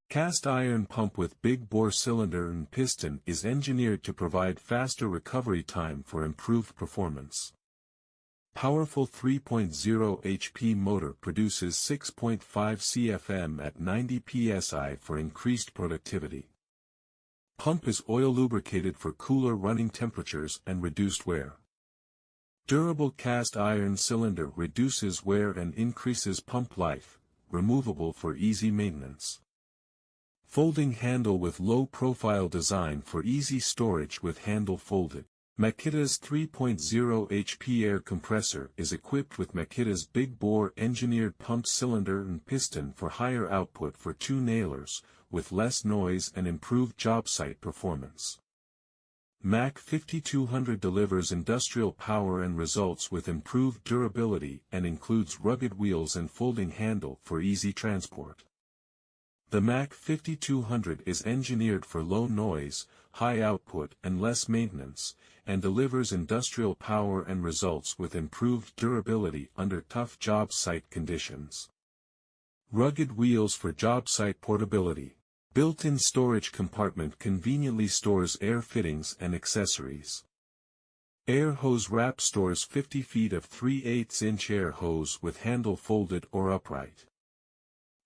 Cast iron pump with big bore cylinder and piston is engineered to provide faster recovery time for improved performance. Powerful 3.0 HP motor produces 6.5 CFM at 90 psi for increased productivity. Pump is oil lubricated for cooler running temperatures and reduced wear. Durable cast iron cylinder reduces wear and increases pump life, removable for easy maintenance. Folding handle with low-profile design for easy storage with handle folded. Makita's 3.0 HP Air Compressor is equipped with Makita's big-bore engineered pump cylinder and piston for higher output for 2 nailers, with less noise and improved job site performance. MAC5200 delivers industrial power and results with improved durability and includes rugged wheels and folding handle for easy transport. The MAC5200 is engineered for low noise, high output and less maintenance, and delivers industrial power and results with improved durability under tough job site conditions. Rugged wheels for job site portability. Built-in storage compartment conveniently stores air fittings and accessories. Air hose wrap stores 50 feet of 3/8-inch air hose with handle folded or upright.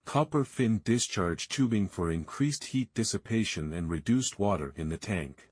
Copper fin discharge tubing for increased heat dissipation and reduced water in the tank.